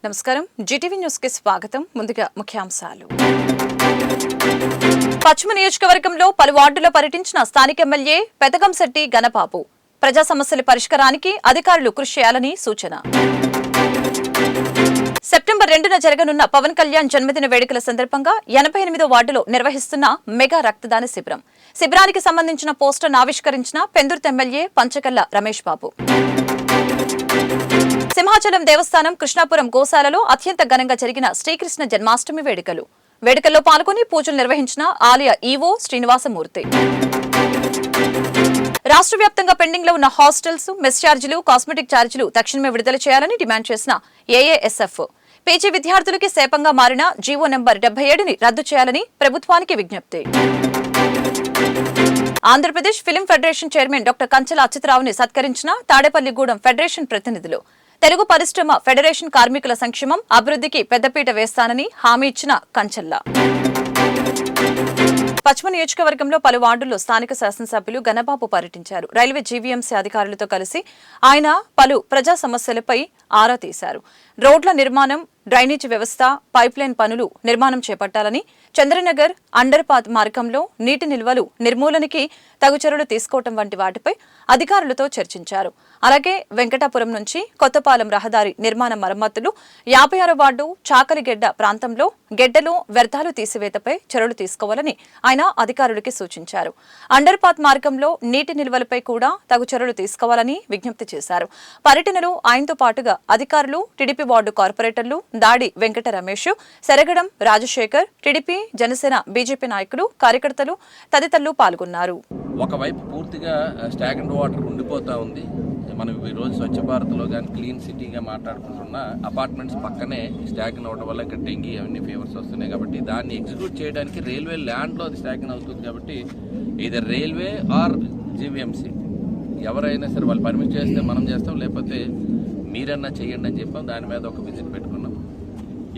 నమస్కారం Zee TV news కి స్వాగతం. ముందుగా ముఖ్యాంశాలు. పశ్చిమ నియోజకవర్గంలో పలు వార్డుల్లో పర్యటించిన స్థానిక ఎమ్మెల్యే పెదగంశెట్టి గణబాబు ప్రజా సమస్యల పరిష్కారానికి అధికారులు కృషి చేయాలని సూచన. సెప్టెంబర్ 2న జరగనున్న పవన్ కళ్యాణ్ జన్మదిన వేడుకల సందర్భంగా 88వ వార్డులో నిర్వహిస్తున్న మెగా రక్తదాన శిబిరం. శిబిరానికి సంబంధించిన పోస్టర్ను ఆవిష్కరించిన పెందుర్తి ఎమ్మెల్యే పంచకల్ల రమేష్ బాబు. సింహాచలం దేవస్థానం కృష్ణాపురం గోశాలలో అత్యంత ఘనంగా జరిగిన శ్రీకృష్ణ జన్మాష్టమి వేడుకల్లో పాల్గొని పూజలు నిర్వహించిన ఆలయ ఈవో శ్రీనివాసమూర్తి. రాష్ట్ర వ్యాప్తంగా పెండింగ్ లో ఉన్న హాస్టల్స్, మెస్ ఛార్జీలు, కాస్మెటిక్ ఛార్జీలు తక్షణమే విడుదల చేయాలని డిమాండ్ చేసిన ఏఏఎస్ఎఫ్ పీజీ విద్యార్థులకి శాపంగా మారిన జీవో నెంబర్ 77ని రద్దు చేయాలని ప్రభుత్వానికి విజ్ఞప్తి. Andhra Pradesh film federation chairman doctor Kanchela అచ్యుతరావుని సత్కరించిన తాడేపల్లిగూడెం ఫెడరేషన్ ప్రతినిధులు. తెలుగు పరిశ్రమ ఫెడరేషన్ కార్మికుల సంక్షేమం, అభివృద్ధికి పెద్దపీట వేస్తానని హామీ ఇచ్చిన కంచెల్లా. పశ్చిమ నియోజకవర్గంలో పలు వార్డుల్లో స్థానిక శాసనసభ్యులు గణబాబు పర్యటించారు. రైల్వే జీవీఎంసీ అధికారులతో కలిసి ఆయన పలు ప్రజా సమస్యలపై ఆరా తీశారు. రోడ్ల నిర్మాణం, డ్రైనేజీ వ్యవస్థ, పైప్లైన్ పనులు నిర్మాణం చేపట్టాలని, చంద్రనగర్ అండర్ పాత్ మార్గంలో నీటి నిల్వలు నిర్మూలనకి తగు చర్యలు తీసుకోవడం వంటి వాటిపై అధికారులతో చర్చించారు. అలాగే వెంకటాపురం నుంచి కొత్తపాలెం రహదారి నిర్మాణ మరమ్మతులు, 56వ వార్డు చాకలిగెడ్డ ప్రాంతంలో గెడ్డలు, వ్యర్థాలు తీసివేతపై చర్యలు తీసుకోవాలని ఆయన అధికారులకి సూచించారు. అండర్ పాత్ మార్గంలో నీటి నిల్వలపై కూడా తగు చర్యలు తీసుకోవాలని విజ్ఞప్తి చేశారు. పర్యటనలో ఆయనతో పాటుగా అధికారులు, టీడీపీ వార్డు కార్పొరేటర్లు దాడి వెంకట రమేష్, సెరగడం రాజశేఖర్, టీడీపీ, జనసేన, బీజేపీ నాయకులు, కార్యకర్తలు తదితరులు పాల్గొన్నారు. ఒకవైపు పూర్తిగా స్టాగ్నెంట్ వాటర్ ఉండిపోతా ఉంది. మనం ఈరోజు స్వచ్ఛ భారత్లో కానీ క్లీన్ సిటీగా మాట్లాడుకుంటున్న అపార్ట్మెంట్స్ పక్కనే స్టాగ్నెంట్ అవడం వల్ల ఇక్కడ డెంగీ అవన్నీ ఫీవర్స్ వస్తున్నాయి. కాబట్టి దాన్ని ఎగ్జిక్యూట్ చేయడానికి రైల్వే ల్యాండ్లో అది స్టాగ్నెంట్ అవుతుంది. కాబట్టి ఇది రైల్వే ఆర్ జీవీఎంసీ ఎవరైనా సరే వాళ్ళు పర్మిట్ చేస్తే మనం చేస్తాం, లేకపోతే మీరన్నా చేయండి అని చెప్పాం. దాని మీద ఒక విజిట్ పెట్టుకున్నాం.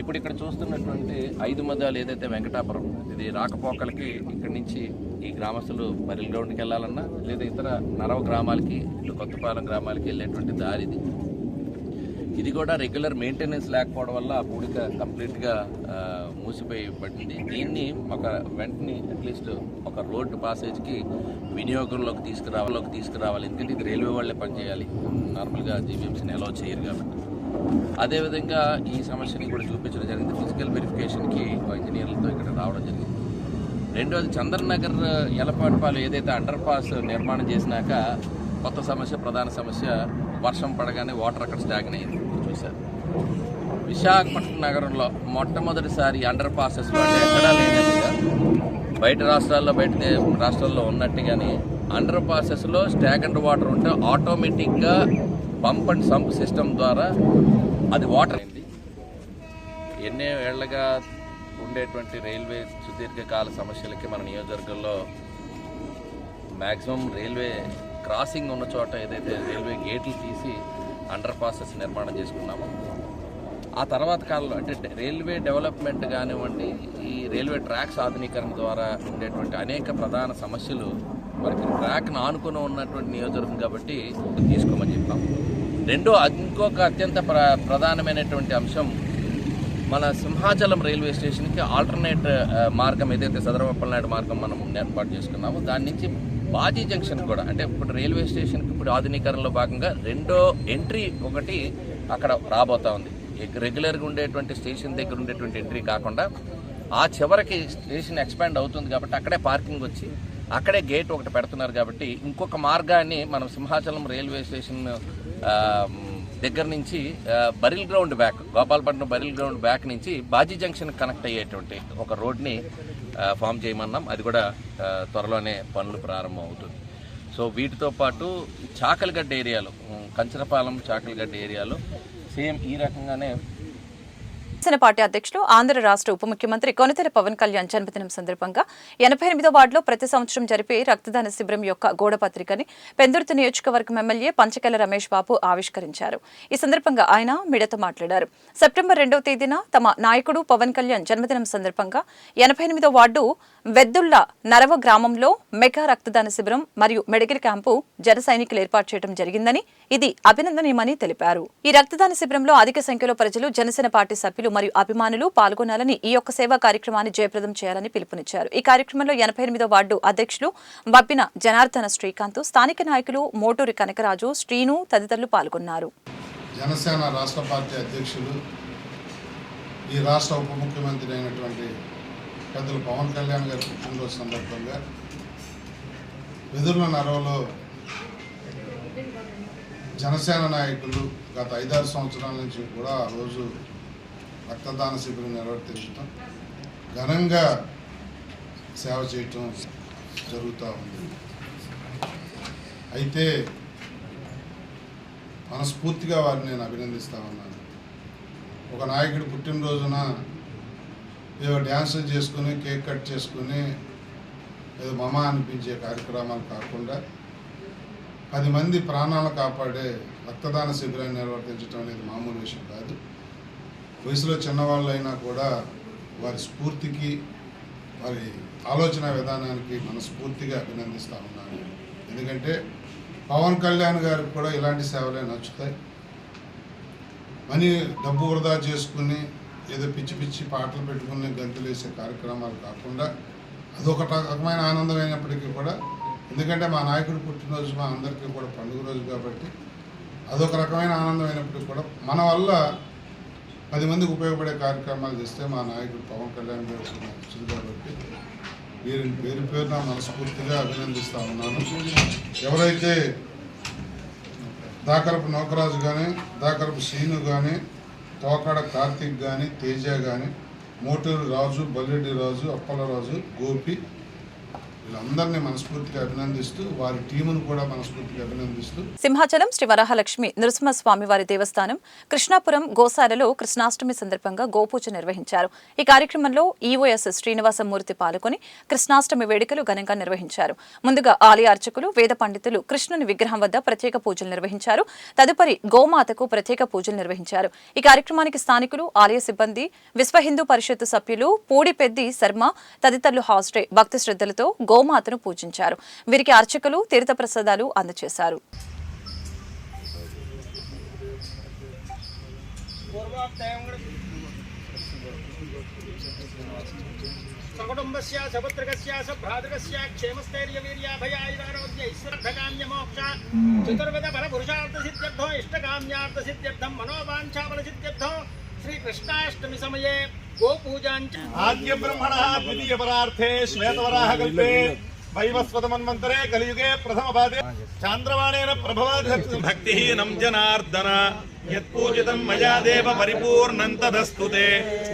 ఇప్పుడు ఇక్కడ చూస్తున్నటువంటి 5 మదాలు ఏదైతే వెంకటాపురం, ఇది రాకపోకలకి ఇక్కడి నుంచి ఈ గ్రామస్తులు బరిల్ గ్రౌండ్కి వెళ్ళాలన్నా లేదా ఇతర నరవ గ్రామాలకి, ఇటు కొత్తపాలెం గ్రామాలకి వెళ్ళేటువంటి దారిది. ఇది కూడా రెగ్యులర్ మెయింటెనెన్స్ లేకపోవడం వల్ల ఆ పూడిక కంప్లీట్గా మూసిపోయి పడింది. దీన్ని వెంటనే అట్లీస్ట్ ఒక రోడ్డు పాసేజ్కి వినియోగంలోకి తీసుకురావాలి. ఎందుకంటే ఇది రైల్వే వాళ్ళే పనిచేయాలి, నార్మల్గా జీవీఎంసీని అలౌ చేయరు కాబట్టి. అదేవిధంగా ఈ సమస్యని కూడా చూపించడం జరిగింది. ఫిజికల్ వెరిఫికేషన్కి ఇంజనీర్లతో ఇక్కడ రావడం జరిగింది. రెండోది చంద్రనగర్ ఎలపాటుపాలు ఏదైతే అండర్ పాస్ నిర్మాణం చేసినాక కొత్త సమస్య, ప్రధాన సమస్య వర్షం పడగానే వాటర్ అక్కడ స్టాగ్న్ అయింది చూశారు. విశాఖపట్నం నగరంలో మొట్టమొదటిసారి అండర్ పాసెస్లో అంటే ఎక్కడా లేనట్టుగా బయట రాష్ట్రాల్లో ఉన్నట్టుగానే అండర్ పాసెస్లో స్టాగ్నెంట్ వాటర్ ఉంటే ఆటోమేటిక్గా పంప్ అండ్ సంప్ సిస్టమ్ ద్వారా అది వాటర్ అయింది. ఎన్నో ఏళ్లగా ఉండేటువంటి రైల్వే సుదీర్ఘకాల సమస్యలకి మన నియోజకవర్గంలో మ్యాక్సిమం రైల్వే క్రాసింగ్ ఉన్న చోట ఏదైతే రైల్వే గేట్లు తీసి అండర్ పాసెస్ నిర్మాణం చేసుకున్నామో, ఆ తర్వాత కాలంలో అంటే రైల్వే డెవలప్మెంట్ కానివ్వండి, ఈ రైల్వే ట్రాక్స్ ఆధునీకరణ ద్వారా ఉండేటువంటి అనేక ప్రధాన సమస్యలు మనకి ట్రాక్ను ఆనుకుని ఉన్నటువంటి నియోజకవర్గం కాబట్టి తీసుకోమని చెప్పాం. ఇంకొక అత్యంత ప్రధానమైనటువంటి అంశం, మన సింహాచలం రైల్వే స్టేషన్కి ఆల్టర్నేట్ మార్గం ఏదైతే సదరవప్పలనాయుడు మార్గం మనం ఏర్పాటు చేసుకున్నామో, దాని నుంచి బాజీ జంక్షన్ కూడా అంటే ఇప్పుడు రైల్వే స్టేషన్కి ఇప్పుడు ఆధునీకరణలో భాగంగా రెండో ఎంట్రీ ఒకటి అక్కడ రాబోతా ఉంది. రెగ్యులర్గా ఉండేటువంటి స్టేషన్ దగ్గర ఉండేటువంటి ఎంట్రీ కాకుండా ఆ చివరికి స్టేషన్ ఎక్స్పాండ్ అవుతుంది కాబట్టి అక్కడే పార్కింగ్ వచ్చి అక్కడే గేట్ ఒకటి పెడుతున్నారు. కాబట్టి ఇంకొక మార్గాన్ని మనం సింహాచలం రైల్వే స్టేషన్ దగ్గర నుంచి బరిల్ ground back, Gopalapatnam బరిల్ ground back నుంచి బాజీ జంక్షన్ కనెక్ట్ అయ్యేటువంటి ఒక రోడ్ని ఫామ్ చేయమన్నాం. అది కూడా త్వరలోనే పనులు ప్రారంభం అవుతుంది. సో వీటితో పాటు చాకలిగడ్డ ఏరియాలో, కంచరపాలెం చాకలిగడ్డ ఏరియాలో సేమ్ ఈ రకంగానే జనసేన పార్టీ అధ్యక్షులు ఆంధ్ర రాష్ట్ర ఉప ముఖ్యమంత్రి కొనితెల పవన్ కళ్యాణ్ జన్మదినం సందర్భంగా 88వ వార్డులో ప్రతి సంవత్సరం జరిపే రక్తదాన శిబిరం యొక్క గోడపత్రికని పెందుర్తి నియోజకవర్గం ఎమ్మెల్యే పంచకెల రమేష్ బాబు ఆవిష్కరించారు. ఈ సందర్భంగా ఆయన మీడియాతో మాట్లాడారు. సెప్టెంబర్ 2వ తేదీన తమ నాయకుడు పవన్ కళ్యాణ్ జన్మదినం సందర్భంగా 88వ వార్డు వెద్దుళ్ల నరవ గ్రామంలో మెగా రక్తదాన శిబిరం మరియు మెడికల్ క్యాంపు జన సైనికులు ఏర్పాటు చేయడం జరిగిందని, ఇది అభినందనీయమని తెలిపారు. ఈ రక్తదాన శిబిరంలో అధిక సంఖ్యలో ప్రజలు, జనసేన పార్టీ సభ్యులు మరియు అభిమానులు పాల్గొనాలని, ఈ యొక్క సేవా కార్యక్రమాన్ని జయప్రదం చేయాలని పిలుపునిచ్చారు. ఈ కార్యక్రమంలో 88వ వార్డు అధ్యక్షులు బబ్బిన జనార్దన శ్రీకాంత్, స్థానిక నాయకులు మోటూరి కనకరాజు, శ్రీను తదితరులు పాల్గొన్నారు. జనసేన రాష్ట్ర పార్టీ అధ్యక్షులు, ఈ రాష్ట్ర ఉప ముఖ్యమంత్రి అయినటువంటి పెద్దలు పవన్ కళ్యాణ్ గారి పుట్టినరోజు సందర్భంగా వెదుర్ల నరవలో జనసేన నాయకులు గత 5-6 సంవత్సరాల నుంచి కూడా ఆ రోజు రక్తదాన శిబిరం నిర్వర్తించడం, ఘనంగా సేవ చేయటం జరుగుతూ ఉంది. అయితే మనస్ఫూర్తిగా వారిని నేను అభినందిస్తూ ఉన్నాను. ఒక నాయకుడి పుట్టినరోజున ఏదో డ్యాన్సులు చేసుకుని, కేక్ కట్ చేసుకుని, ఏదో మమ అనిపించే కార్యక్రమాలు కాకుండా 10 మంది ప్రాణాలను కాపాడే రక్తదాన శిబిరాన్ని నిర్వర్తించడం అనేది మామూలు విషయం కాదు. వయసులో చిన్నవాళ్ళు అయినా కూడా వారి స్ఫూర్తికి, వారి ఆలోచన విధానానికి మనస్ఫూర్తిగా అభినందిస్తూ ఉన్నాను. ఎందుకంటే పవన్ కళ్యాణ్ గారికి కూడా ఇలాంటి సేవలే నచ్చుతాయి. మనీ డబ్బు వృధా చేసుకుని ఏదో పిచ్చి పిచ్చి పాటలు పెట్టుకుని గంతులు వేసే కార్యక్రమాలు కాకుండా అదొక రకమైన ఆనందం అయినప్పటికీ కూడా, ఎందుకంటే మా నాయకుడు పుట్టినరోజు మా అందరికీ కూడా పండుగ రోజు కాబట్టి అదొక రకమైన ఆనందం అయినప్పటికీ కూడా మన వల్ల 10 మందికి ఉపయోగపడే కార్యక్రమాలు చేస్తే మా నాయకుడు పవన్ కళ్యాణ్ గారు నచ్చింది కాబట్టి పేరు పేరున మనస్ఫూర్తిగా అభినందిస్తూ ఉన్నాను. ఎవరైతే దాకరపు నౌకరాజు కానీ, దాకరపు శ్రీను కానీ, తోకాడ కార్తీక్ కానీ, తేజ కానీ, మోటూరు రాజు, బల్లెడ్డి రాజు, అప్పలరాజు, గోపి, వీళ్ళందరినీ మనస్ఫూర్తిగా అభినందిస్తూ, వారి టీమును కూడా మనస్ఫూర్తిగా అభినందిస్తూ. సింహాచలం శ్రీ వరాహలక్ష్మి నృసింహస్వామి వారి దేవస్థానం కృష్ణాపురం గోశాలలో కృష్ణాష్టమి సందర్భంగా గోపూజ నిర్వహించారు. ఈ కార్యక్రమంలో ఈఓఎస్ శ్రీనివాసమూర్తి పాల్గొని కృష్ణాష్టమి వేడుకలు ఘనంగా నిర్వహించారు. ముందుగా ఆలయ అర్చకులు, వేద పండితులు కృష్ణుని విగ్రహం వద్ద ప్రత్యేక పూజలు నిర్వహించారు. తదుపరి గోమాతకు ప్రత్యేక పూజలు నిర్వహించారు. ఈ కార్యక్రమానికి స్థానికులు, ఆలయ సిబ్బంది, విశ్వ హిందూ పరిషత్ సభ్యులు పూడిపెద్ది శర్మ తదితరులు హాజరై భక్తి శ్రద్ధలతో గోమాతను పూజించారు. వీరికి అర్చకులు తీర్థప్రసాదాలు అందజేశారు. సకుటుంబస్య సపుత్రకస్య సభ్రాతృకస్య క్షేమస్థైర్యవీర్యాభయాయురారోగ్య ఐశ్వర్యకామ్యమోక్ష చతుర్విధ ఫలపురుషార్థ సిద్ధ్యర్థో ఇష్టకామ్యార్థ సిద్ధ్యర్థం మనోవాంఛాఫల సిద్ధ్యర్థో శ్రీకృష్ణాష్టమి సమయే గోపూజాంచ ఆద్య బ్రహ్మణః ద్వితీయ పరార్థే శ్వేతవరాహ కల్పే వైవస్వతమన్వంతరే కలియుగే ప్రథమ పాదే చాంద్రవాణేన ప్రభవాది భక్తిహీనం జనార్దన యత్పూజితం మయా దేవ పరిపూర్ణం తదస్తుతే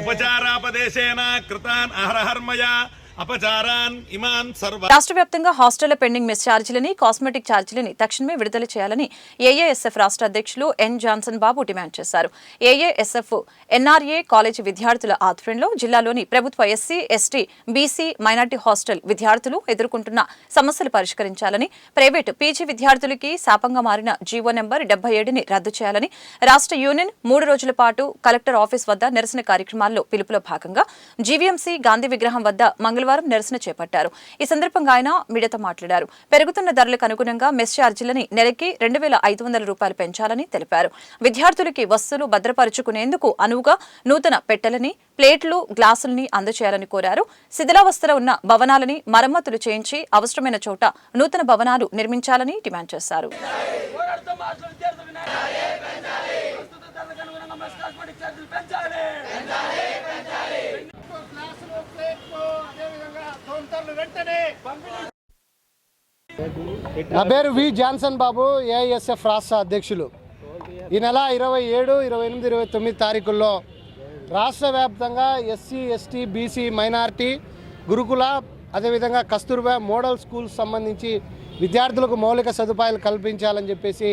ఉపచారాపదేశేన కృతాన్ అహరహర్మయా అపచారాన్ ఇమాన్ సర్వ. రాష్ట్ర వ్యాప్తంగా హాస్టళ్ల పెండింగ్ మెస్ ఛార్జీలని, కాస్మెటిక్ ఛార్జీలని తక్షణమే విడుదల చేయాలని ఏఏఎస్ఎఫ్ రాష్ట్ర అధ్యక్షులు ఎన్ జాన్సన్ బాబు డిమాండ్ చేశారు. ఏఏఎస్ఎఫ్ ఎన్ఆర్ఏ కాలేజీ విద్యార్థుల ఆధ్వర్యంలో జిల్లాలోని ప్రభుత్వ SC, ST, BC, minority hostel విద్యార్థులు ఎదుర్కొంటున్న సమస్యలు పరిష్కరించాలని, ప్రైవేటు పీజీ విద్యార్థులకి శాపంగా మారిన జీవో నెంబర్ 77ని రద్దు చేయాలని రాష్ట్ర యూనియన్ 3 రోజుల పాటు కలెక్టర్ ఆఫీస్ వద్ద నిరసన కార్యక్రమాల్లో పిలుపులో భాగంగా జీవీఎంసీ గాంధీ విగ్రహం వద్ద మంగళవారం నిరసన చేపట్టారు. ఈ సందర్భంగా ఆయన మీడియాతో మాట్లాడారు. పెరుగుతున్న ధరలకు అనుగుణంగా మెస్ ఛార్జీలని నెలకి 2,500 రూపాయలు పెంచాలని తెలిపారు. విద్యార్థులకి వస్తువులు భద్రపరుచుకునేందుకు అనువుగా నూతన పెట్టెలని, ప్లేట్లు, గ్లాసులని అందజేయాలని కోరారు. శిథిలావస్థలో ఉన్న భవనాలని మరమ్మతులు చేయించి అవసరమైన చోట నూతన భవనాలు నిర్మించాలని డిమాండ్ చేశారు. నా పేరు వి జాన్సన్ బాబు, ఏఐఎస్ఎఫ్ రాష్ట్ర అధ్యక్షులు. ఈ నెల 27, 28, 29 తారీఖుల్లో రాష్ట్ర వ్యాప్తంగా ఎస్సీ, ఎస్టీ, బీసీ, మైనార్టీ, గురుకుల, అదేవిధంగా కస్తూర్బా మోడల్ స్కూల్స్ సంబంధించి విద్యార్థులకు మౌలిక సదుపాయాలు కల్పించాలని చెప్పేసి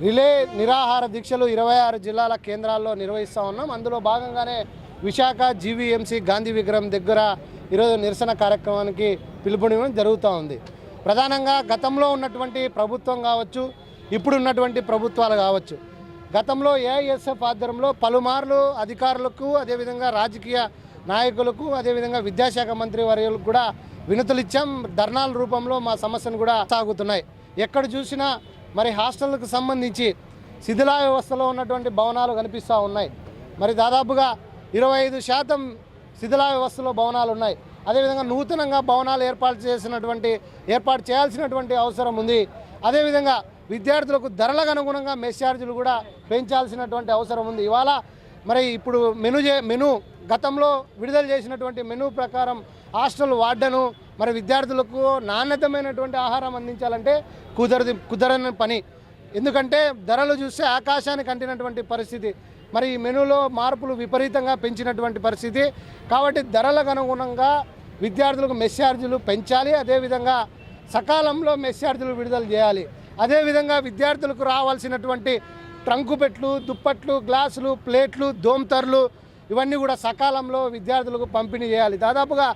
రిలే నిరాహార దీక్షలు 26 జిల్లాల కేంద్రాల్లో నిర్వహిస్తూ ఉన్నాం. అందులో భాగంగానే విశాఖ జీవీఎంసీ గాంధీ విగ్రహం దగ్గర ఈరోజు నిరసన కార్యక్రమానికి పిలుపునివ్వడం జరుగుతూ ఉంది. ప్రధానంగా గతంలో ఉన్నటువంటి ప్రభుత్వం కావచ్చు, ఇప్పుడున్నటువంటి ప్రభుత్వాలు కావచ్చు, గతంలో ఏఐఎస్ఎఫ్ ఆధ్వర్యంలో పలుమార్లు అధికారులకు, అదేవిధంగా రాజకీయ నాయకులకు, అదేవిధంగా విద్యాశాఖ మంత్రి వర్యులకు కూడా వినతులు ఇచ్చాం. ధర్నాల రూపంలో మా సమస్యను కూడా సాగుతున్నాయి. ఎక్కడ చూసినా మరి హాస్టళ్లకు సంబంధించి శిథిలా వ్యవస్థలో ఉన్నటువంటి భవనాలు కనిపిస్తూ ఉన్నాయి. మరి దాదాపుగా 25% శిథిలా వ్యవస్థలో భవనాలు ఉన్నాయి. అదేవిధంగా నూతనంగా భవనాలు ఏర్పాటు చేయాల్సినటువంటి అవసరం ఉంది. అదేవిధంగా విద్యార్థులకు ధరలకు అనుగుణంగా మెస్ ఛార్జీలు కూడా పెంచాల్సినటువంటి అవసరం ఉంది. ఇవాళ మరి ఇప్పుడు మెను గతంలో విడుదల చేసినటువంటి మెను ప్రకారం హాస్టల్ వార్డెను మరి విద్యార్థులకు నాణ్యతమైనటువంటి ఆహారం అందించాలంటే కుదరని పని. ఎందుకంటే ధరలు చూస్తే ఆకాశానికి అంటినటువంటి పరిస్థితి. మరి ఈ మెనూలో మార్పులు విపరీతంగా పెంచినటువంటి పరిస్థితి. కాబట్టి ధరలకు అనుగుణంగా విద్యార్థులకు మెస్ ఛార్జీలు పెంచాలి. అదేవిధంగా సకాలంలో మెస్ ఛార్జీలు విడుదల చేయాలి. అదేవిధంగా విద్యార్థులకు రావాల్సినటువంటి ట్రంకుపెట్లు, దుప్పట్లు, గ్లాసులు, ప్లేట్లు, దోమతర్లు ఇవన్నీ కూడా సకాలంలో విద్యార్థులకు పంపిణీ చేయాలి. దాదాపుగా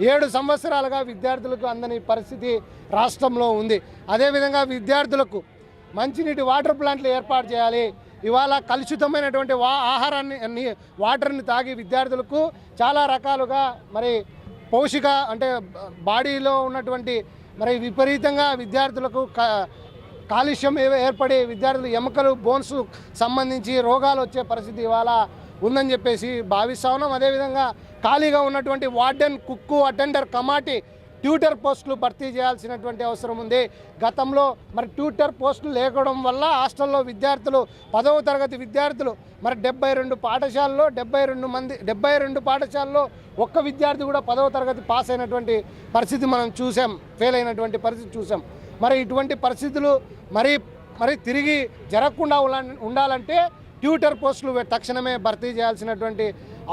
7 సంవత్సరాలుగా విద్యార్థులకు అందని పరిస్థితి రాష్ట్రంలో ఉంది. అదేవిధంగా విద్యార్థులకు మంచినీటి వాటర్ ప్లాంట్లు ఏర్పాటు చేయాలి. ఇవాళ కలుషితమైనటువంటి వాటర్ని తాగి విద్యార్థులకు చాలా రకాలుగా మరి అంటే బాడీలో ఉన్నటువంటి మరి విపరీతంగా విద్యార్థులకు కాలుష్యం ఏర్పడి విద్యార్థులు ఎముకలు, బోన్స్ సంబంధించి రోగాలు వచ్చే పరిస్థితి ఇవాళ ఉందని చెప్పేసి భావిస్తా ఉన్నాం. అదేవిధంగా ఖాళీగా ఉన్నటువంటి వార్డెన్, కుక్కు, అటెండర్, కమాటి, ట్యూటర్ పోస్టులు భర్తీ చేయాల్సినటువంటి అవసరం ఉంది. గతంలో మరి ట్యూటర్ పోస్టులు లేకపోవడం వల్ల హాస్టల్లో విద్యార్థులు 10వ తరగతి విద్యార్థులు మరి 72 పాఠశాలలో 72 పాఠశాలలో ఒక్క విద్యార్థి కూడా 10వ తరగతి పాస్ అయినటువంటి పరిస్థితి మనం చూసాం, ఫెయిల్ అయినటువంటి పరిస్థితి చూసాం. మరి ఇటువంటి పరిస్థితులు మరి తిరిగి జరగకుండా ఉండాలంటే ట్యూటర్ పోస్టులు తక్షణమే భర్తీ చేయాల్సినటువంటి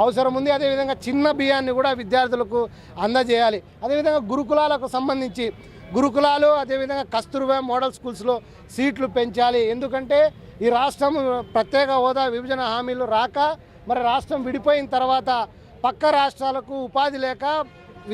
అవసరం ఉంది. అదేవిధంగా చిన్న బియ్యాన్ని కూడా విద్యార్థులకు అందజేయాలి. అదేవిధంగా గురుకులాలకు సంబంధించి గురుకులాలు, అదేవిధంగా కస్తూర్బా మోడల్ స్కూల్స్లో సీట్లు పెంచాలి. ఎందుకంటే ఈ రాష్ట్రం ప్రత్యేక హోదా విభజన హామీలు రాక మరి రాష్ట్రం విడిపోయిన తర్వాత పక్క రాష్ట్రాలకు ఉపాధి లేక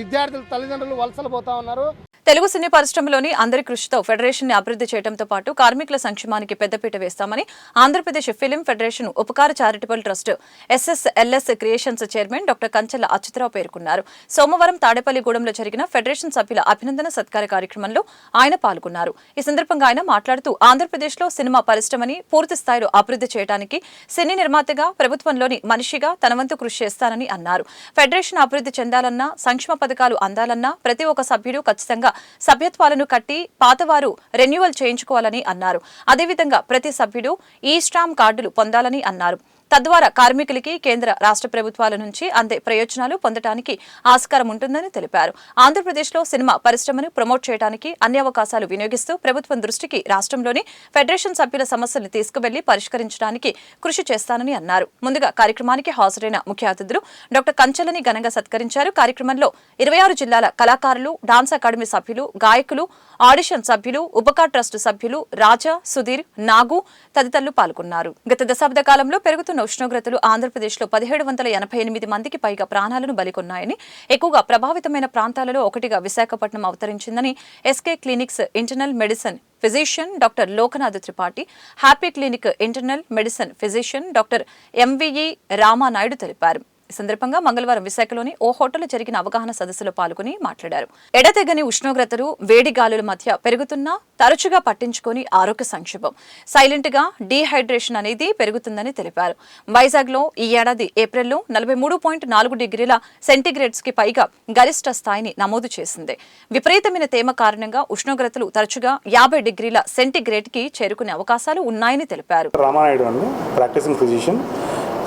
విద్యార్థుల తల్లిదండ్రులు వలసలు పోతా ఉన్నారు. తెలుగు సినీ పరిశ్రమలోని అందరి కృషితో ఫెడరేషన్ ని అభివృద్ధి చేయడంతో పాటు కార్మికుల సంక్షేమానికి పెద్దపీట వేస్తామని ఆంధ్రప్రదేశ్ ఫిలిం ఫెడరేషన్ ఉపకార charitable trust SSLS creations chairman doctor Kanchela Achyutarao పేర్కొన్నారు. సోమవారం తాడేపల్లిగూడెంలో జరిగిన ఫెడరేషన్ సభ్యుల అభినందన సత్కార కార్యక్రమంలో ఆయన పాల్గొన్నారు. ఈ సందర్భంగా ఆయన మాట్లాడుతూ ఆంధ్రప్రదేశ్లో సినిమా పరిశ్రమని పూర్తి స్థాయిలో అభివృద్ధి చేయడానికి సినీ నిర్మాతగా ప్రభుత్వంలోని మనిషిగా తన వంతు కృషి చేస్తానని అన్నారు. ఫెడరేషన్ అభివృద్ధి చెందాలన్నా, సంక్షేమ పథకాలు అందాలన్నా ప్రతి ఒక్క సభ్యుడు ఖచ్చితంగా సభ్యత్వాలను కట్టి పాతవారు రెన్యువల్ చేయించుకోవాలని అన్నారు. అదేవిధంగా ప్రతి సభ్యుడు ఈ స్టాంప్ కార్డులు పొందాలని అన్నారు. తద్వారా కార్మికులకి కేంద్ర రాష్ట్ర ప్రభుత్వాల నుంచి అందే ప్రయోజనాలు పొందడానికి ఆస్కారం ఉంటుందని తెలిపారు. ఆంధ్రప్రదేశ్లో సినిమా పరిశ్రమను ప్రమోట్ చేయడానికి అన్ని అవకాశాలు వినియోగిస్తూ ప్రభుత్వం దృష్టికి రాష్ట్రంలోని ఫెడరేషన్ సభ్యుల సమస్యలను తీసుకువెళ్లి పరిష్కరించడానికి కృషి చేస్తానని అన్నారు. ముందుగా కార్యక్రమానికి హాజరైన ముఖ్య అతిథులు డాక్టర్ కంచెలని ఘనంగా సత్కరించారు. కార్యక్రమంలో 26 జిల్లాల కళాకారులు, డాన్స్ అకాడమీ సభ్యులు, గాయకులు, ఆడిషన్ సభ్యులు, ఉపకార్ ట్రస్ట్ సభ్యులు రాజా, సుధీర్, నాగు తదితరులు పాల్గొన్నారు. గత దశాబ్ద కాలంలో పెరుగుతున్న ఉష్ణోగ్రతలు ఆంధ్రప్రదేశ్లో 1788 మందికి పైగా ప్రాణాలను బలికొన్నాయని, ఎక్కువగా ప్రభావితమైన ప్రాంతాలలో ఒకటిగా విశాఖపట్నం అవతరించిందని SK clinics internal medicine physician doctor Lokanath Tripathi, happy clinic internal medicine physician doctor MVE Ramanaidu తెలిపారు. ఈ సందర్భంగా మంగళవారం విశాఖలోని ఓ హోటల్లో జరిగిన అవగాహన సదస్సులో పాల్గొని మాట్లాడారు. ఎడతెగని ఉష్ణోగ్రతలు, వేడి గాలుల మధ్య పెరుగుతున్నా తరచుగా పట్టించుకొని ఆరోగ్య సంక్షోభం, సైలెంట్ గా డీహైడ్రేషన్ అనేది పెరుగుతుందని తెలిపారు. వైజాగ్ లో ఈ ఏడాది ఏప్రిల్లో 43.4 డిగ్రీల సెంటీగ్రేడ్స్ కి పైగా గరిష్ట స్థాయిని నమోదు చేసింది. విపరీతమైన తేమ కారణంగా ఉష్ణోగ్రతలు తరచుగా 50 డిగ్రీల సెంటీగ్రేడ్ కి చేరుకునే అవకాశాలు ఉన్నాయని తెలిపారు. రామానాయుడు అండి, ప్రాక్టీసింగ్ ఫిజిషియన్.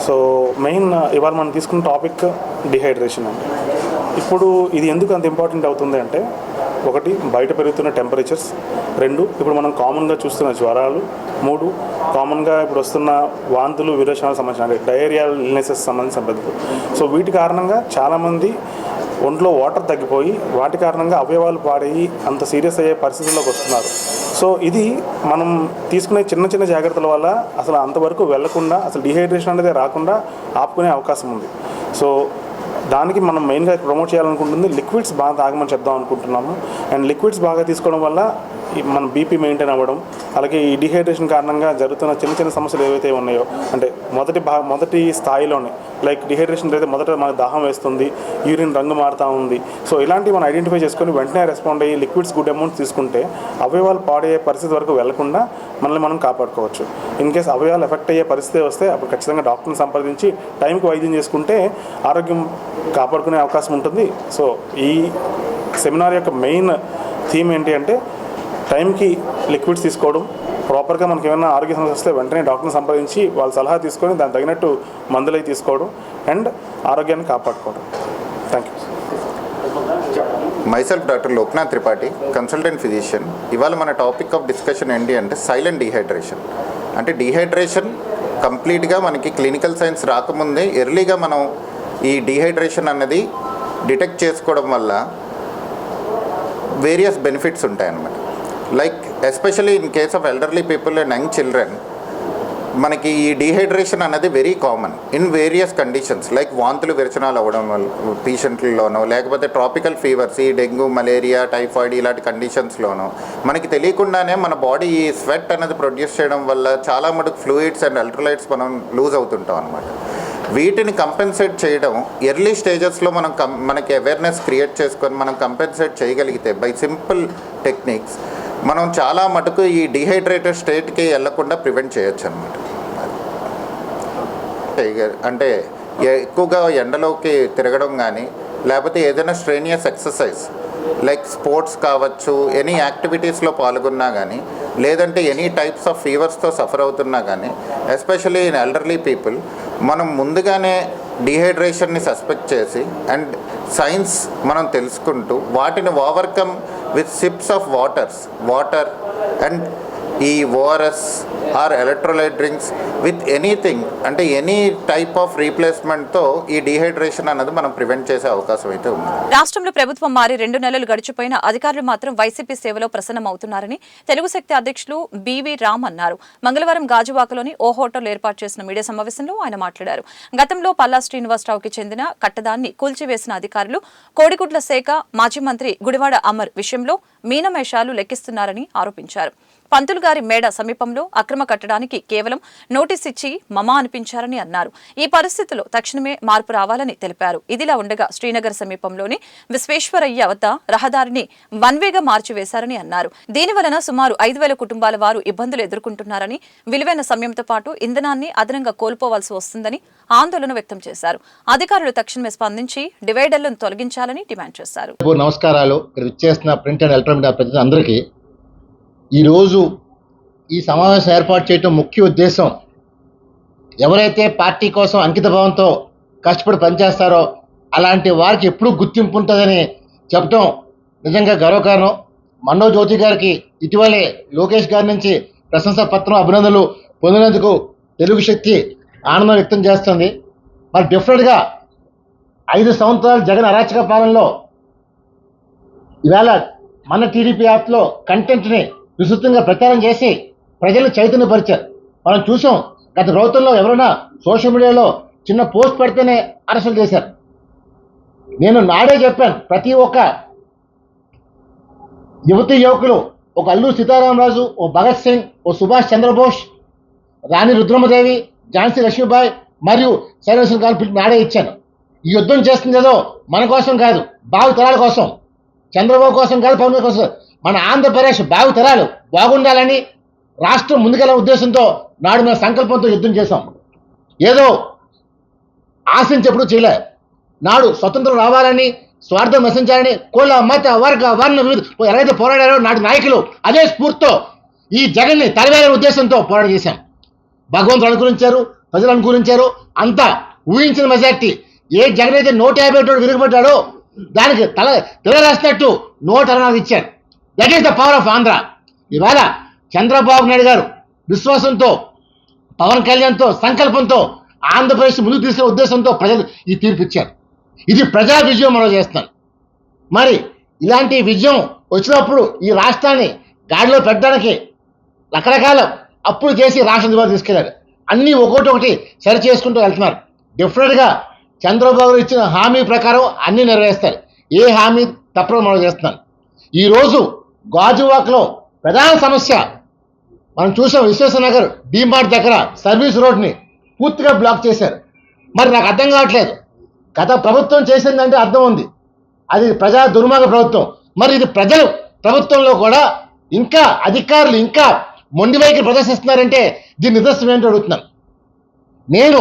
సో మెయిన్ ఇవాళ మనం తీసుకున్న టాపిక్ డిహైడ్రేషన్ అండి. ఇప్పుడు ఇది ఎందుకు అంత ఇంపార్టెంట్ అవుతుంది అంటే, ఒకటి బయట పెరుగుతున్న టెంపరేచర్స్, 2 ఇప్పుడు మనం కామన్గా చూస్తున్న జ్వరాలు, 3 కామన్గా ఇప్పుడు వస్తున్న వాంతులు, విరోచనాలకు సంబంధించిన డయేరియా ఇల్నెసెస్ సంబంధించిన పద్ధతులు. సో వీటి కారణంగా చాలామంది ఒంట్లో వాటర్ తగ్గిపోయి వాటి కారణంగా అవయవాలు పాడయ్యి అంత సీరియస్ అయ్యే పరిస్థితుల్లోకి వస్తున్నారు. సో ఇది మనం తీసుకునే చిన్న చిన్న జాగ్రత్తల వల్ల అసలు అంతవరకు వెళ్లకుండా అసలు డిహైడ్రేషన్ అనేది రాకుండా ఆపుకునే అవకాశం ఉంది. సో దానికి మనం మెయిన్గా ప్రమోట్ చేయాలనుకుంటుంది లిక్విడ్స్ బాగా తాగమని చెప్దాం అనుకుంటున్నాము. అండ్ లిక్విడ్స్ బాగా తీసుకోవడం వల్ల మన బీపీ మెయింటైన్ అవ్వడం, అలాగే ఈ డిహైడ్రేషన్ కారణంగా జరుగుతున్న చిన్న చిన్న సమస్యలు ఏవైతే ఉన్నాయో, అంటే మొదటి స్థాయిలోనే లైక్ డిహైడ్రేషన్ అయితే మొదట మనకు దాహం వేస్తుంది, యూరిన్ రంగు మారుతూ ఉంది. సో ఇలాంటివి మనం ఐడెంటిఫై చేసుకొని వెంటనే రెస్పాండ్ అయ్యి లిక్విడ్స్ గుడ్ అమౌంట్ తీసుకుంటే అవయవాలు పాడయ్యే పరిస్థితి వరకు వెళ్లకుండా మనల్ని మనం కాపాడుకోవచ్చు. ఇన్ కేస్ అవయవాలు ఎఫెక్ట్ అయ్యే పరిస్థితి వస్తే అప్పుడు ఖచ్చితంగా డాక్టర్ని సంప్రదించి టైంకి వైద్యం చేసుకుంటే ఆరోగ్యం కాపాడుకునే అవకాశం ఉంటుంది. సో ఈ సెమినార్ యొక్క మెయిన్ థీమ్ ఏంటి అంటే టైంకి లిక్విడ్స్ తీసుకోవడం, ప్రాపర్గా మనకి ఏమైనా ఆరోగ్య సమస్య వస్తే వెంటనే డాక్టర్ని సంప్రదించి వాళ్ళ సలహా తీసుకొని దానికి తగినట్టు మందులు అవి తీసుకోవడం అండ్ ఆరోగ్యాన్ని కాపాడుకోవడం. Thank you. Myself doctor Loknath Tripathi, consultant physician. ఇవాళ మన టాపిక్ ఆఫ్ డిస్కషన్ ఏంటి అంటే సైలెంట్ డిహైడ్రేషన్. అంటే డిహైడ్రేషన్ కంప్లీట్గా మనకి క్లినికల్ సైన్స్ రాకముందే ఎర్లీగా మనం ఈ డిహైడ్రేషన్ అన్నది డిటెక్ట్ చేసుకోవడం వల్ల వేరియస్ బెనిఫిట్స్ ఉంటాయన్నమాట. Like especially in case of elderly people and young children మనకి ఈ డిహైడ్రేషన్ అనేది very common in various conditions. Like వాంతులు విరచనాలు అవ్వడం వల్ల పేషెంట్లలోనో, లేకపోతే ట్రాపికల్ ఫీవర్స్, ఈ డెంగ్యూ, మలేరియా, టైఫాయిడ్ ఇలాంటి కండిషన్స్లోనో మనకి తెలియకుండానే మన బాడీ ఈ స్వెట్ అనేది ప్రొడ్యూస్ చేయడం వల్ల చాలా మటుకు ఫ్లూయిడ్స్ అండ్ ఎలక్ట్రోలైట్స్ మనం లూజ్ అవుతుంటాం అనమాట. వీటిని కంపెన్సేట్ చేయడం ఎర్లీ స్టేజెస్లో మనకి అవేర్నెస్ క్రియేట్ చేసుకొని మనం కంపెన్సేట్ చేయగలిగితే బై సింపుల్ టెక్నిక్స్ మనం చాలా మటుకు ఈ డిహైడ్రేటెడ్ స్టేట్కి వెళ్లకుండా ప్రివెంట్ చేయొచ్చు అనమాట. అంటే ఎక్కువగా ఎండలోకి తిరగడం కానీ, లేకపోతే ఏదైనా స్ట్రెయినియస్ ఎక్సర్సైజ్ లైక్ స్పోర్ట్స్ కావచ్చు, ఎనీ యాక్టివిటీస్లో పాల్గొన్నా కానీ, లేదంటే ఎనీ టైప్స్ ఆఫ్ ఫీవర్స్తో సఫర్ అవుతున్నా కానీ, ఎస్పెషలీ ఇన్ ఎల్డర్లీ పీపుల్ మనం ముందుగానే డిహైడ్రేషన్ని సస్పెక్ట్ చేసి అండ్ సైన్స్ మనం తెలుసుకుంటూ వాటిని overcome with sips of water and ఈ ORS or electrolyte drinks with anything, అంటే ఎనీ టైప్ ఆఫ్ రీప్లేస్మెంట్తో ఈ డిహైడ్రేషన్ అన్నది మనం ప్రివెంట్ చేసే అవకాశం అయితే ఉంది. రాష్ట్రంలో ప్రభుత్వం మారి 2 నెలలు గడిచిపోయిన అధికారులు మాత్రం వైసీపీ సేవలో ప్రసన్నమవుతున్నారని తెలుగు శక్తి అధ్యక్షులు బివి రామ్ అన్నారు. మంగళవారం గాజువాకలోని ఓ హోటల్ ఏర్పాటు చేసిన మీడియా సమావేశంలో ఆయన మాట్లాడారు. గతంలో పల్లా శ్రీనివాసరావుకి చెందిన కట్టడాన్ని కూల్చివేసిన అధికారులు కోడిగుడ్ల శాఖ మాజీ మంత్రి గుడివాడ అమర్ విషయంలో మీనమేషాలు లెక్కిస్తున్నారని ఆరోపించారు. పంతులు గారి మేడ సమీపంలో అక్రమ కట్టడానికి కేవలం నోటీస్ ఇచ్చి మమా అనిపించారని అన్నారు. ఈ పరిస్థితిలో తక్షణమే మార్పు రావాలని తెలిపారు. ఇదిలా ఉండగా శ్రీనగర్ సమీపంలోని విశ్వేశ్వరయ్య వద్ద రహదారిని వన్వేగా మార్చివేశారని అన్నారు. దీనివలన సుమారు 5,000 కుటుంబాల వారు ఇబ్బందులు ఎదుర్కొంటున్నారని, విలువైన సమయంతో పాటు ఇంధనాన్ని అదనంగా కోల్పోవాల్సి వస్తుందని ఆందోళన వ్యక్తం చేశారు. అధికారులు తక్షణమే స్పందించి డివైడర్లను తొలగించాలని డిమాండ్ చేశారు. నమస్కారాలు. ప్రింట్ అండ్ ఎలక్ట్రానిక్ ప్రతినిధులందరికీ ఈరోజు ఈ సమావేశం ఏర్పాటు చేయడం ముఖ్య ఉద్దేశం, ఎవరైతే పార్టీ కోసం అంకిత భావంతో కష్టపడి పనిచేస్తారో అలాంటి వారికి ఎప్పుడూ గుర్తింపు ఉంటుందని చెప్పడం నిజంగా గర్వకారణం. మనోజ్ జ్యోతి గారికి ఇటీవలే లోకేష్ గారి నుంచి ప్రశంసా పత్రం, అభినందనలు పొందినందుకు తెలుగు శక్తి ఆనందం వ్యక్తం చేస్తుంది. మరి డెఫినెట్గా 5 సంవత్సరాల జగన్ అరాచక పాలనలో ఇవాళ మన టీడీపీ యాప్లో కంటెంట్ని విస్తృతంగా ప్రచారం చేసి ప్రజలను చైతన్యపరిచారు. మనం చూసాం, గత ప్రభుత్వంలో ఎవరైనా సోషల్ మీడియాలో చిన్న పోస్ట్ పెడితేనే అరెస్టులు చేశారు. నేను నాడే చెప్పాను, ప్రతి ఒక్క యువతీ యువకులు, ఒక అల్లూరి సీతారామరాజు, ఓ భగత్ సింగ్, ఓ సుభాష్ చంద్రబోస్, రాణి రుద్రమదేవి, ఝాన్సీ లక్ష్మీబాయి మరియు సైనిక గారు నాడే ఇచ్చాను. ఈ యుద్ధం చేస్తుంది ఏదో మన కోసం కాదు, భావి తరాల కోసం, చంద్రబాబు కోసం కాదు, పవన్ కోసం, మన ఆంధ్రప్రదేశ్ భావి తరాలు బాగుండాలని రాష్ట్రం ముందుకెళ్ళే ఉద్దేశంతో నాడు మన సంకల్పంతో యుద్ధం చేశాం. ఏదో ఆశించేప్పుడు చేయలే. నాడు స్వతంత్రం రావాలని, స్వార్థం నశించాలని, కుల మత వర్గ వర్ణ ఎవరైతే పోరాడారో నాటి నాయకులు అదే స్ఫూర్తితో ఈ జగన్ని తరివేయాలనే ఉద్దేశంతో పోరాటం చేశాం. భగవంతుడు అనుకూలించారు, ప్రజలు అనుకూలించారు, అంతా ఊహించిన మెజార్టీ. ఏ జగన్ అయితే 150 విరుగుపడ్డాడో దానికి తెల రాసినట్టు 164 ఇచ్చారు. That is the power of Andhra. ఇవాళ చంద్రబాబు నాయుడు గారు విశ్వాసంతో, పవన్ కళ్యాణ్తో సంకల్పంతో ఆంధ్రప్రదేశ్ ముందుకు తీసుకునే ఉద్దేశంతో ప్రజలు ఈ తీర్పు ఇచ్చారు. ఇది ప్రజా విజయం మనం చేస్తున్నాం. మరి ఇలాంటి విజయం వచ్చినప్పుడు ఈ రాష్ట్రాన్ని గాడిలో పెట్టడానికి రకరకాల అప్పులు చేసి రాష్ట్రం ద్వారా తీసుకెళ్లారు. అన్నీ ఒకటి సరి చేసుకుంటూ వెళ్తున్నారు. డెఫినెట్గా చంద్రబాబు ఇచ్చిన హామీ ప్రకారం అన్నీ నెరవేరుస్తారు. ఏ హామీ తప్పకుండా మనం చేస్తున్నాను. ఈరోజు గాజువాక్లో ప్రధాన సమస్య మనం చూసాం. విశ్వేశ్వరనగర్ డీమార్ట్ దగ్గర సర్వీస్ రోడ్ని పూర్తిగా బ్లాక్ చేశారు. మరి నాకు అర్థం కావట్లేదు. గత ప్రభుత్వం చేసిందంటే అర్థం ఉంది, అది ప్రజా దుర్మార్గ ప్రభుత్వం. మరి ఇది ప్రజలు ప్రభుత్వంలో కూడా ఇంకా అధికారులు ఇంకా మొండి వైఖరి ప్రదర్శిస్తున్నారంటే దీని నిదర్శనం ఏంటో అడుగుతున్నాను. నేను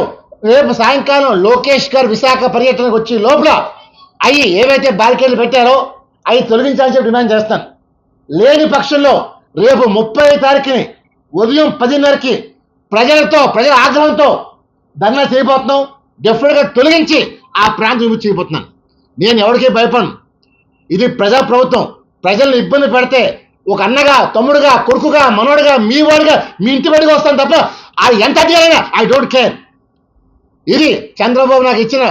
రేపు సాయంకాలం లోకేష్ గారు విశాఖ పర్యటనకు వచ్చి లోపల అవి ఏవైతే బ్యారికేడ్లు పెట్టారో అవి తొలగించాలని చెప్పి డిమాండ్ చేస్తాను. లేని పక్షంలో రేపు 30వ తారీఖుని ఉదయం 10:30కి ప్రజల ఆగ్రహంతో ధర్నా చేయబోతున్నాం. డెఫినెట్గా తొలగించి ఆ ప్రాంతం విముక్తి చేయబోతున్నాను. నేను ఎవరికీ భయపడను. ఇది ప్రజా ప్రభుత్వం. ప్రజలను ఇబ్బంది పెడితే ఒక అన్నగా, తమ్ముడుగా, కొడుకుగా, మనోడుగా, మీ వాడిగా, మీ ఇంటి వాడిగా వస్తాను తప్ప అది ఎంత అడిగారైనా ఐ డోంట్ కేర్. ఇది చంద్రబాబు నాకు ఇచ్చిన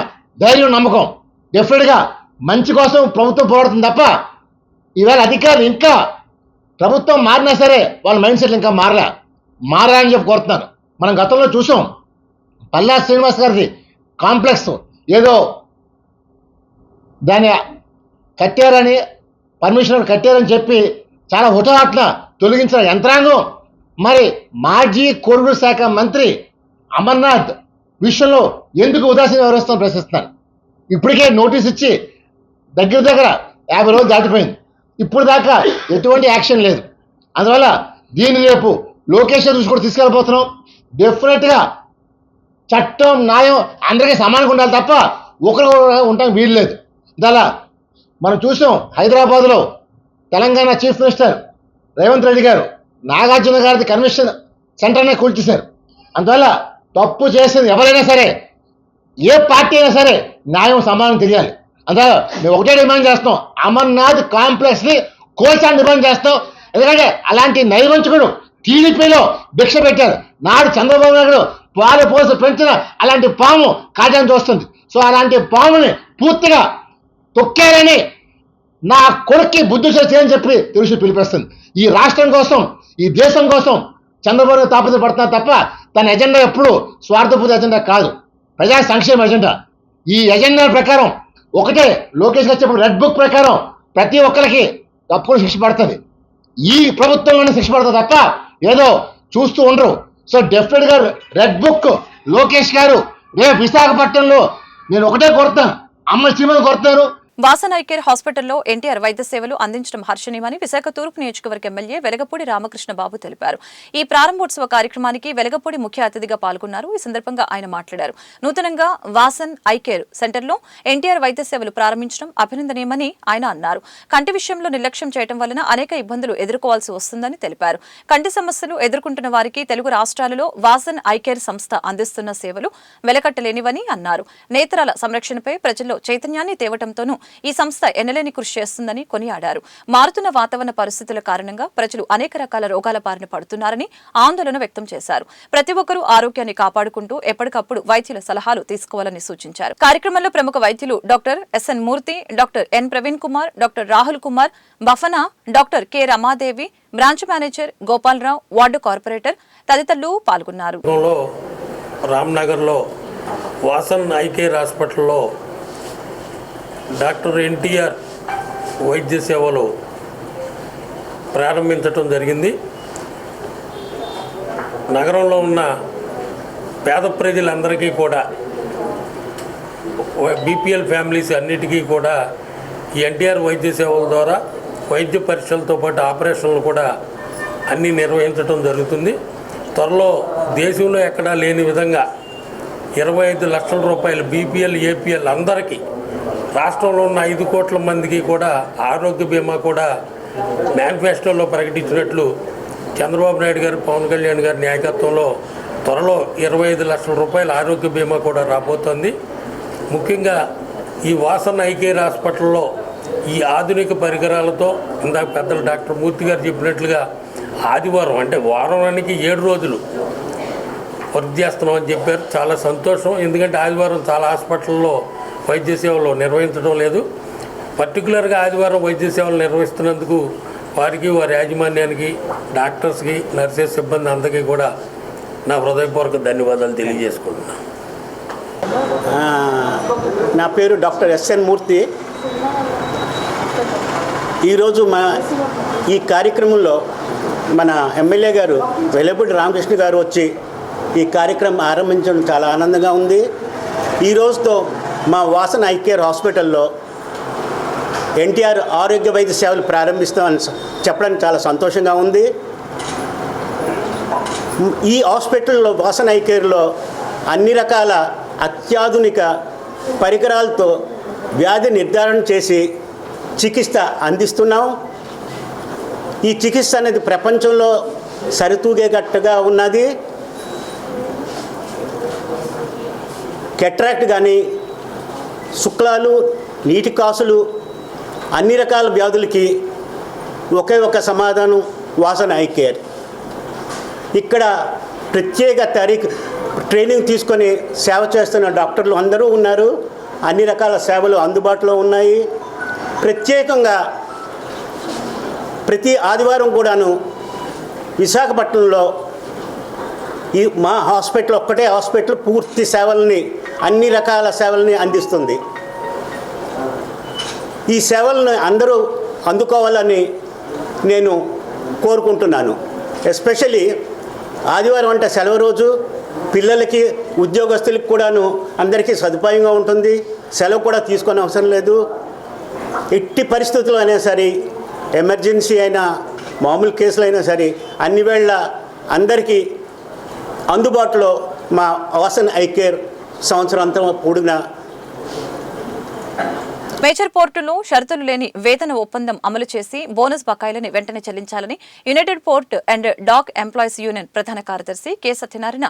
ధైర్యం, నమ్మకం. డెఫినెట్గా మంచి కోసం ప్రభుత్వం పోరాడుతుంది తప్ప ఈవేళ అధికారులు ఇంకా ప్రభుత్వం మారినా సరే వాళ్ళ మైండ్ సెట్లు ఇంకా మారాలని చెప్పి కోరుతున్నాను. మనం గతంలో చూసాం, పల్లా శ్రీనివాస్ గారిది కాంప్లెక్స్ ఏదో దాన్ని కట్టారని పర్మిషన్ కట్టారని చెప్పి చాలా హుటాహట్న తొలగించిన యంత్రాంగం మరి మాజీ కొరుగు శాఖ మంత్రి అమర్నాథ్ విషయంలో ఎందుకు ఉదాసీన వ్యవహరిస్తామని ప్రశ్నిస్తున్నాను. ఇప్పటికే నోటీస్ ఇచ్చి దగ్గర 50 రోజులు దాటిపోయింది. ఇప్పుడు దాకా ఎటువంటి యాక్షన్ లేదు. అందువల్ల దీన్ని రేపు లోకేష్ దృష్టి కూడా తీసుకెళ్ళిపోతున్నాం. డెఫినెట్గా చట్టం, న్యాయం అందరికీ సమానంగా ఉండాలి తప్ప ఒకరు ఉండడానికి వీలు లేదు. అలా మనం చూసాం, హైదరాబాద్లో తెలంగాణ చీఫ్ మినిస్టర్ రేవంత్ రెడ్డి గారు నాగార్జున గారిది కన్వెన్షన్ సెంటర్నే కూల్చేశారు. అందువల్ల తప్పు చేసేది ఎవరైనా సరే, ఏ పార్టీ అయినా సరే న్యాయం సమానం తెలియాలి. అందువల్ల మేము ఒకటే డిమాండ్ చేస్తాం, అమర్నాథ్ కాంప్లెక్స్ని కోల్చాలని డిమాండ్ చేస్తాం. ఎందుకంటే అలాంటి నైవంచకుడు టీడీపీలో భిక్ష పెట్టారు. నాడు చంద్రబాబు నాయుడు పాలు పోసి పెంచిన అలాంటి పాము కాటాన్ని చూస్తుంది. సో అలాంటి పాముని పూర్తిగా తొక్కారని నా కొడుక్కి బుద్ధి చేయని చెప్పి తెలిసి పిలిపిస్తుంది. ఈ రాష్ట్రం కోసం, ఈ దేశం కోసం చంద్రబాబు తాపత్రపడుతున్నారు తప్ప తన ఎజెండా ఎప్పుడు స్వార్థపూరిత ఎజెండా కాదు, ప్రజా సంక్షేమ ఎజెండా. ఈ ఎజెండా ప్రకారం ఒకటే లోకేష్ గారు చెప్పిన రెడ్ బుక్ ప్రకారం ప్రతి ఒక్కరికి తప్పకుండా శిక్ష పడుతుంది. ఈ ప్రభుత్వంలోనే శిక్ష పడుతుంది తప్ప ఏదో చూస్తూ ఉండరు. సో డెఫినెట్గా రెడ్ బుక్ లోకేష్ గారు రేపు విశాఖపట్నంలో నేను ఒకటే కోరుతాను, అమలు చేయమని కోరుతారు. వాసన్ ఐ కేర్ హాస్పిటల్లో ఎన్టీఆర్ వైద్య సేవలు అందించడం హర్షణీయమని విశాఖ తూర్పు నియోజకవర్గ ఎమ్మెల్యే వెలగపూడి రామకృష్ణ బాబు తెలిపారు. ఈ ప్రారంభోత్సవ కార్యక్రమానికి వెలగపూడి ముఖ్య అతిథిగా పాల్గొన్నారు. ఈ సందర్భంగా ఆయన మాట్లాడారు. నూతనంగా వాసన్ ఐ కేర్ సెంటర్లో ఎన్టీఆర్ వైద్య సేవలు ప్రారంభించడం అభినందనీయమని ఆయన అన్నారు. కంటి విషయంలో నిర్లక్ష్యం చేయడం వలన అనేక ఇబ్బందులు ఎదుర్కోవాల్సి వస్తుందని తెలిపారు. కంటి సమస్యలు ఎదుర్కొంటున్న వారికి తెలుగు రాష్ట్రాలలో వాసన్ ఐ కేర్ సంస్థ అందిస్తున్న సేవలు వెలకట్టలేనివని అన్నారు. నేత్రాల సంరక్షణపై ప్రజల్లో చైతన్యాన్ని తేవడంతోనూ ఈ సంస్థ ఎనలేని కృషి చేస్తుందని కొనియాడారు. మారుతున్న వాతావరణ పరిస్థితుల కారణంగా ప్రజలు అనేక రకాల రోగాల బారిన పడుతున్నారని ఆందోళన వ్యక్తం చేశారు. ప్రతి ఒక్కరూ ఆరోగ్యాన్ని కాపాడుకుంటూ ఎప్పటికప్పుడు వైద్యుల సలహాలు తీసుకోవాలని సూచించారు. కార్యక్రమంలో ప్రముఖ వైద్యులు doctor SN Murthy, doctor N Praveen Kumar, doctor Rahul Kumar Bafna, doctor K Ramadevi, branch manager Gopalarao, ward corporator తదితరులు పాల్గొన్నారు. రామ్నగర్లో వాసన్ ఐ కేర్ హాస్పిటల్లో డాక్టర్ ఎన్టీఆర్ వైద్య సేవలు ప్రారంభించడం జరిగింది. నగరంలో ఉన్న పేద ప్రజలందరికీ కూడా, బీపీఎల్ ఫ్యామిలీస్ అన్నిటికీ కూడా ఈ ఎన్టీఆర్ వైద్య సేవల ద్వారా వైద్య పరీక్షలతో పాటు ఆపరేషన్లు కూడా అన్నీ నిర్వహించడం జరుగుతుంది. త్వరలో దేశంలో ఎక్కడా లేని విధంగా 25 లక్షల రూపాయలు బీపీఎల్, ఏపీఎల్ అందరికీ, రాష్ట్రంలో ఉన్న 5 కోట్ల మందికి కూడా ఆరోగ్య బీమా కూడా మేనిఫెస్టోలో ప్రకటించినట్లు చంద్రబాబు నాయుడు గారు, పవన్ కళ్యాణ్ గారి నాయకత్వంలో త్వరలో 25 లక్షల రూపాయల ఆరోగ్య బీమా కూడా రాబోతోంది. ముఖ్యంగా ఈ వాసన్ ఐ కేర్ హాస్పిటల్లో ఈ ఆధునిక పరికరాలతో ఇందాక పెద్దలు డాక్టర్ మూర్తి గారు చెప్పినట్లుగా ఆదివారం అంటే వారానికి 7 రోజులు వర్క్ చేస్తున్నామని చెప్పారు. చాలా సంతోషం. ఎందుకంటే ఆదివారం చాలా హాస్పిటల్లో వైద్య సేవలు నిర్వహించడం లేదు. పర్టికులర్గా ఆదివారం వైద్య సేవలు నిర్వహిస్తున్నందుకు వారికి వారి యాజమాన్యానికి డాక్టర్స్కి నర్సెస్ సిబ్బంది అందరికీ కూడా నా హృదయపూర్వక ధన్యవాదాలు తెలియజేసుకుంటున్నాను. నా పేరు డాక్టర్ ఎస్ఎన్ మూర్తి. ఈరోజు ఈ కార్యక్రమంలో మన ఎమ్మెల్యే గారు వెల్లపూడి రామకృష్ణ గారు వచ్చి ఈ కార్యక్రమం ఆరంభించడం చాలా ఆనందంగా ఉంది. ఈ రోజుతో మా వాసన ఐ కేర్ హాస్పిటల్లో ఎన్టీఆర్ ఆరోగ్య వైద్య సేవలు ప్రారంభిస్తామని చెప్పడానికి చాలా సంతోషంగా ఉంది. ఈ హాస్పిటల్లో వాసన ఐ కేర్లో అన్ని రకాల అత్యాధునిక పరికరాలతో వ్యాధి నిర్ధారణ చేసి చికిత్స అందిస్తున్నాం. ఈ చికిత్స అనేది ప్రపంచంలో సరితూగేటట్టుగా ఉన్నది. కెట్రాక్ట్ కానీ, శుక్లాలు, నీటి కాసులు, అన్ని రకాల వ్యాధులకి ఒకే ఒక సమాధానం వాసన ఐ కేర్. ఇక్కడ ప్రత్యేక ట్రైనింగ్ తీసుకొని సేవ చేస్తున్న డాక్టర్లు అందరూ ఉన్నారు. అన్ని రకాల సేవలు అందుబాటులో ఉన్నాయి. ప్రత్యేకంగా ప్రతి ఆదివారం కూడాను విశాఖపట్నంలో మా హాస్పిటల్ ఒక్కటే హాస్పిటల్ పూర్తి సేవల్ని, అన్ని రకాల సేవల్ని అందిస్తుంది. ఈ సేవలను అందరూ అందుకోవాలని నేను కోరుకుంటున్నాను. ఎస్పెషలీ ఆదివారం అంటే సెలవు రోజు, పిల్లలకి ఉద్యోగస్తులకు కూడాను అందరికీ సదుపాయంగా ఉంటుంది. సెలవు కూడా తీసుకొని అవసరం లేదు. ఎట్టి పరిస్థితులు అయినా సరే, ఎమర్జెన్సీ అయినా మామూలు కేసులు అయినా సరే, అన్ని వేళ అందరికీ అందుబాటులో మా వాసన ఐ కేర్ సంవత్సరం అంతా పొడిగిన. మేజర్ పోర్టులో షరతులు లేని వేతన ఒప్పందం అమలు చేసి బోనస్ బకాయిలని వెంటనే చెల్లించాలని united port and dock employees union ప్రధాన కార్యదర్శి K Satyanarayana,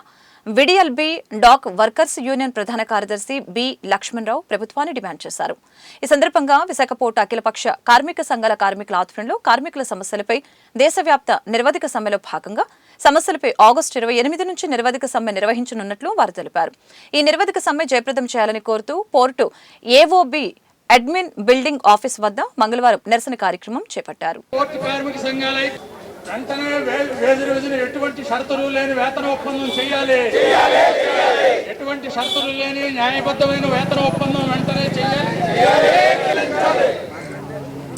VDLB dock workers union ప్రధాన కార్యదర్శి బి లక్ష్మణరావు ప్రభుత్వాన్ని డిమాండ్ చేశారు. ఈ సందర్భంగా విశాఖ పోర్టు అఖిలపక్ష కార్మిక సంఘాల కార్మికుల ఆధ్వర్యంలో కార్మికుల సమస్యలపై దేశవ్యాప్త నిరవధిక సమ్మెలో భాగంగా సమస్యలపై ఆగస్టు 28 నుంచి నిరవధిక సమ్మె నిర్వహించనున్నట్లు వారు తెలిపారు. ఈ నిరవధిక సమ్మె జయప్రదం చేయాలని కోరుతూ port AOB admin building office వద్ద మంగళవారం నిరసన కార్యక్రమం చేపట్టారు. పోర్టు కార్మిక సంఘాలై వెంటనే వేది రోజున ఎటువంటి షరతులు లేని వేతన ఒప్పందం చేయాలి. ఎటువంటి షరతులు లేని న్యాయబద్ధమైన వేతన ఒప్పందం వెంటనే చేయాలి.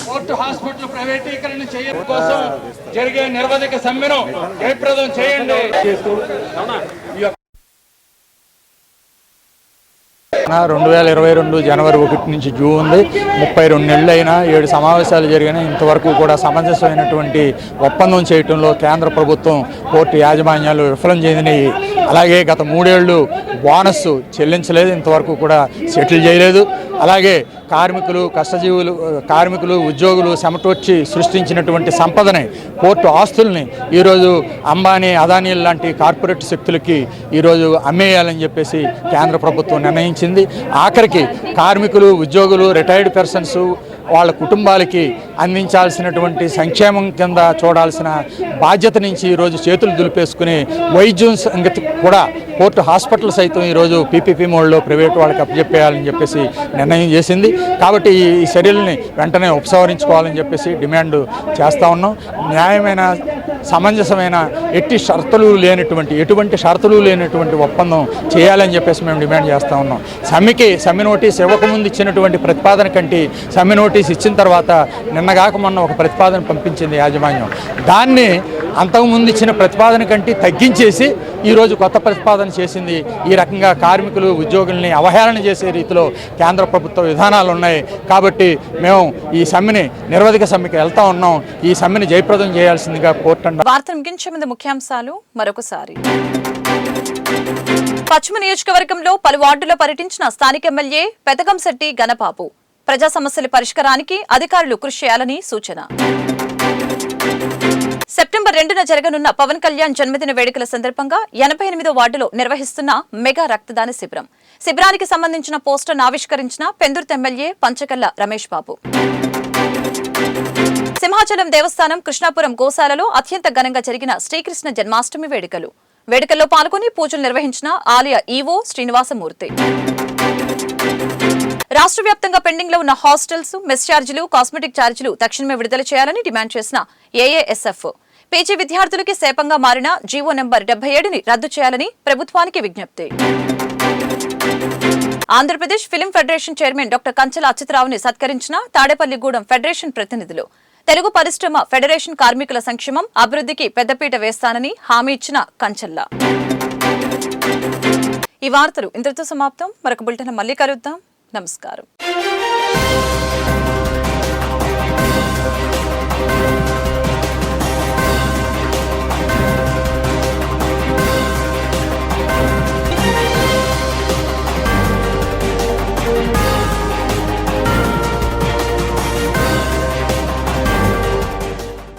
పోర్టు హాస్పిటల్ ప్రైవేటీకరణ చేయడం కోసం జరిగే నిరవధిక సమ్మెను జయప్రదం చేయండి. 2022 జనవరి 1 నుంచి జూన్ ఉంది. 32 నెలలు అయినా 7 సమావేశాలు జరిగినా ఇంతవరకు కూడా సమంజసమైనటువంటి ఒప్పందం చేయడంలో కేంద్ర ప్రభుత్వం, పోర్టు యాజమాన్యాలు విఫలం చెందినాయి. అలాగే గత 3 ఏళ్ళు బోనస్ చెల్లించలేదు, ఇంతవరకు కూడా సెటిల్ చేయలేదు. అలాగే కార్మికులు ఉద్యోగులు చెమటొచ్చి సృష్టించినటువంటి సంపదని, పోర్టు ఆస్తుల్ని ఈరోజు అంబానీ, అదానీ లాంటి కార్పొరేట్ శక్తులకి ఈరోజు అమ్మేయాలని చెప్పేసి కేంద్ర ప్రభుత్వం నిర్ణయించింది. ఆఖరికి కార్మికులు, ఉద్యోగులు, రిటైర్డ్ పర్సన్స్ వాళ్ళ కుటుంబాలకి అందించాల్సినటువంటి సంక్షేమం కింద చూడాల్సిన బాధ్యత నుంచి ఈరోజు చేతులు దులిపేసుకుని వైద్యం సంగతి కూడా పోర్టు హాస్పిటల్ సైతం ఈరోజు పీపీపీ మోడ్లో ప్రైవేట్ వాళ్ళకి అప్పచెప్పేయాలని చెప్పేసి నిర్ణయం చేసింది. కాబట్టి ఈ చర్యల్ని వెంటనే ఉపసంహరించుకోవాలని చెప్పేసి డిమాండ్ చేస్తూ ఉన్నాం. న్యాయమైన, సమంజసమైన, ఎటువంటి షరతులు లేనటువంటి ఒప్పందం చేయాలని చెప్పేసి మేము డిమాండ్ చేస్తూ ఉన్నాం. సమ్మె నోటీస్ ఇవ్వకముందు ఇచ్చినటువంటి ప్రతిపాదన కంటే సమ్మె నోటీస్ ఇచ్చిన తర్వాత నిన్నగాక మొన్న ఒక ప్రతిపాదన పంపించింది యాజమాన్యం. దాన్ని అంతకుముందు ఇచ్చిన ప్రతిపాదన కంటే తగ్గించేసి ఈరోజు కొత్త ప్రతిపాదన చేసింది. ఈ రకంగా కార్మికులు, ఉద్యోగుల్ని అవహేళన చేసే రీతిలో కేంద్ర ప్రభుత్వ విధానాలు ఉన్నాయి. కాబట్టి మేము ఈ సమ్మెని నిరవధిక సమ్మెకి వెళ్తా ఉన్నాం. ఈ సమ్మెని జయప్రదం చేయాల్సిందిగా కోరుతున్నాం. వార్తలు ముగించే ముందు ముఖ్యాంశాలు మరొకసారి. పశ్చిమ నియోజకవర్గంలో పలు వార్డుల్లో పర్యటించిన స్థానిక ఎమ్మెల్యే పెదకంశెట్టి గణబాబు, ప్రజా సమస్యల పరిష్కారానికి అధికారులు కృషి చేయాలని సూచన. సెప్టెంబర్ 2న జరగనున్న పవన్ కళ్యాణ్ జన్మదిన వేడుకల సందర్భంగా 88వ వార్డులో నిర్వహిస్తున్న మెగా రక్తదాన శిబిరం. శిబిరానికి సంబంధించిన పోస్టర్ను ఆవిష్కరించిన పెందుర్తి ఎమ్మెల్యే పంచకల్ల రమేష్ బాబు. సింహాచలం దేవస్థానం కృష్ణాపురం గోశాలలో అత్యంత ఘనంగా జరిగిన శ్రీకృష్ణ జన్మాష్టమి వేడుకలు. వేడుకల్లో పాల్గొని పూజలు నిర్వహించిన ఆలయ ఈవో శ్రీనివాసమూర్తి. రాష్ట్ర వ్యాప్తంగా పెండింగ్ లో ఉన్న హాస్టల్స్, మెస్ ఛార్జీలు, కాస్మెటిక్ ఛార్జీలు తక్షణమే విడుదల చేయాలని డిమాండ్ చేసిన ఏఏఎస్ఎఫ్ పీజీ విద్యార్థులకి శాపంగా మారిన జీవో నెంబర్ 77ని రద్దు చేయాలని ప్రభుత్వానికి విజ్ఞప్తి. Andhra Pradesh film federation chairman doctor Kanchela అచ్యుతరావుని సత్కరించిన తాడేపల్లిగూడెం ఫెడరేషన్ ప్రతినిధులు. తెలుగు పరిశ్రమ ఫెడరేషన్ కార్మికుల సంక్షేమం, అభివృద్ధికి పెద్దపీట వేస్తానని హామీ ఇచ్చిన కంచెల్లా. ఈ వార్తలు ఇంతటితో సమాప్తం. మరొక బులెటిన్ మళ్ళీ కలుద్దాం. నమస్కారం.